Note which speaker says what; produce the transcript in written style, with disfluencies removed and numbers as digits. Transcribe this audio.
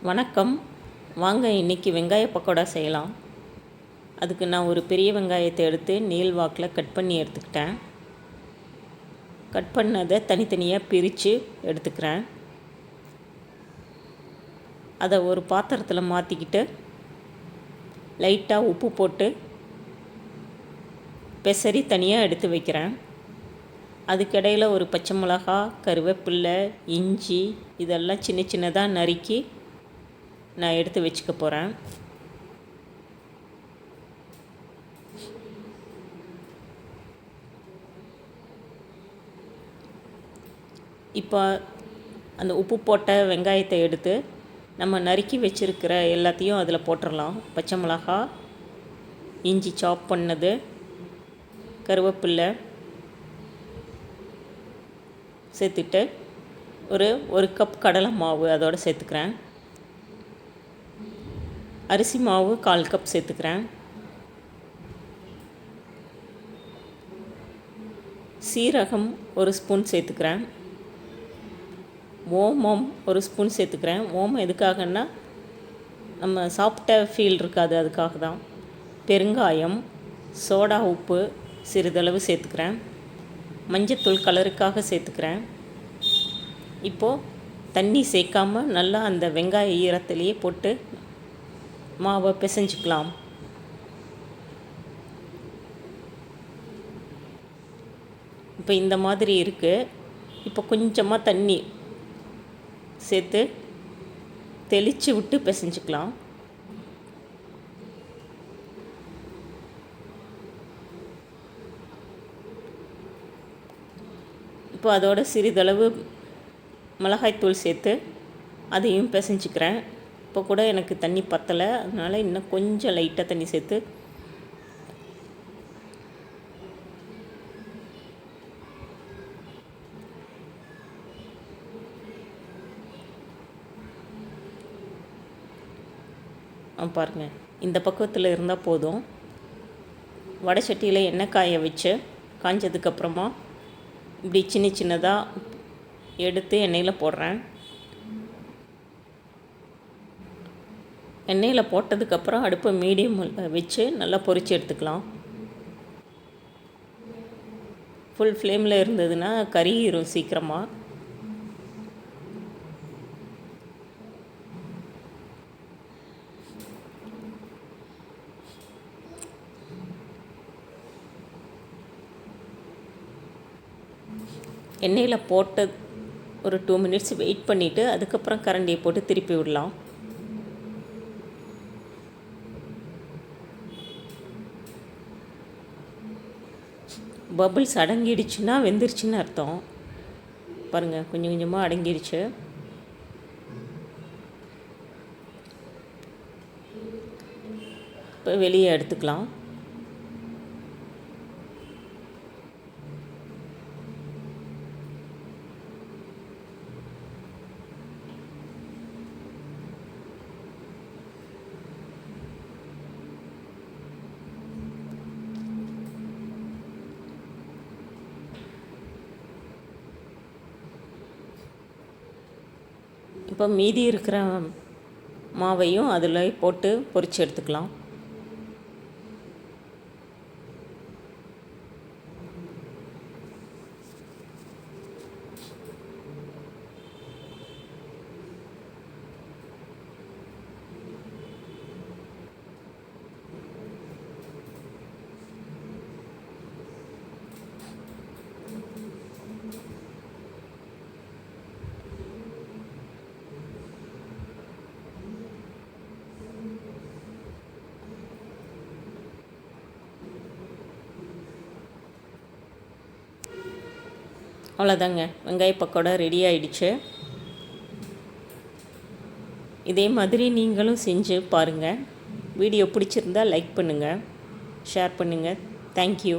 Speaker 1: வணக்கம். வாங்க இன்றைக்கி வெங்காய பக்கோடா செய்யலாம். அதுக்கு நான் ஒரு பெரிய வெங்காயத்தை எடுத்து நீள் வாக்கில் கட் பண்ணி எடுத்துக்கிட்டேன். கட் பண்ணதை தனித்தனியாக பிரித்து எடுத்துக்கிறேன். அதை ஒரு பாத்திரத்தில் மாற்றிக்கிட்டு லைட்டாக உப்பு போட்டு பெசரி தனியாக எடுத்து வைக்கிறேன். அதுக்கிடையில் ஒரு பச்சை மிளகா, கருவேப்பில்லை, இஞ்சி இதெல்லாம் சின்ன சின்னதாக நறுக்கி நான் எடுத்து வச்சுக்க போகிறேன். இப்போ அந்த உப்பு போட்ட வெங்காயத்தை எடுத்து நம்ம நறுக்கி வச்சுருக்கிற எல்லாத்தையும் அதில் போட்டுடலாம். பச்சை மிளகா, இஞ்சி சாப் பண்ணது, கருவேப்பில்லை சேர்த்துட்டு ஒரு கப் கடலை மாவு அதோடு சேர்த்துக்கிறேன். அரிசி மாவு 1/4 கப் சேர்த்துக்கிறேன். சீரகம் 1 ஸ்பூன் சேர்த்துக்கிறேன். ஓமம் 1 ஸ்பூன் சேர்த்துக்கிறேன். ஓமம் எதுக்காகன்னா நம்ம சாப்பிட்ட ஃபீல் இருக்காது, அதுக்காக தான். பெருங்காயம், சோடா உப்பு சிறிதளவு சேர்த்துக்கிறேன். மஞ்சத்தூள் கலருக்காக சேர்த்துக்கிறேன். இப்போது தண்ணி சேர்க்காமல் நல்லா அந்த வெங்காய ஈரத்திலேயே போட்டு மாவை பிசைஞ்சிக்கலாம். இப்போ இந்த மாதிரி இருக்குது. இப்போ கொஞ்சமாக தண்ணி சேர்த்து தெளித்து விட்டு பிசைஞ்சிக்கலாம். இப்போ அதோட சிறிதளவு மிளகாய்த்தூள் சேர்த்து அதையும் பிசைஞ்சிக்கிறேன். இப்போ கூட எனக்கு தண்ணி பத்தலை, அதனால் இன்னும் கொஞ்சம் லைட்டாக தண்ணி சேர்த்து பாருங்கள், இந்த பக்குவத்தில் இருந்தால் போதும். வடை சட்டியில் எண்ணெய் காய வச்சு காஞ்சதுக்கப்புறமா இப்படி சின்ன சின்னதாக எடுத்து எண்ணெயில் போடுறேன். எண்ணெயில் போட்டதுக்கப்புறம் அடுப்பை மீடியம் வச்சு நல்லா பொரித்து எடுத்துக்கலாம். ஃபுல் ஃப்ளேமில் இருந்ததுன்னா கறியிரும் சீக்கிரமாக. எண்ணெயில் போட்டு ஒரு 2 மினிட்ஸ் வெயிட் பண்ணிவிட்டு அதுக்கப்புறம் கரண்டியை போட்டு திருப்பி விடலாம். பபிள்ஸ் அடங்கிடுச்சுன்னா வெந்துருச்சுன்னு அர்த்தம். பாருங்கள், கொஞ்சம் கொஞ்சமாக அடங்கிடுச்சு. இப்போ வெளியே எடுத்துக்கலாம். இப்போ மீதி இருக்கிற மாவையும் அதில் போட்டு பொரித்து எடுத்துக்கலாம். அவ்வளோதாங்க, வெங்காய பக்கோடா ரெடி ஆகிடுச்சு. இதே மாதிரி நீங்களும் செஞ்சு பாருங்கள். வீடியோ பிடிச்சிருந்தால் லைக் பண்ணுங்கள், ஷேர் பண்ணுங்கள். தேங்க்யூ.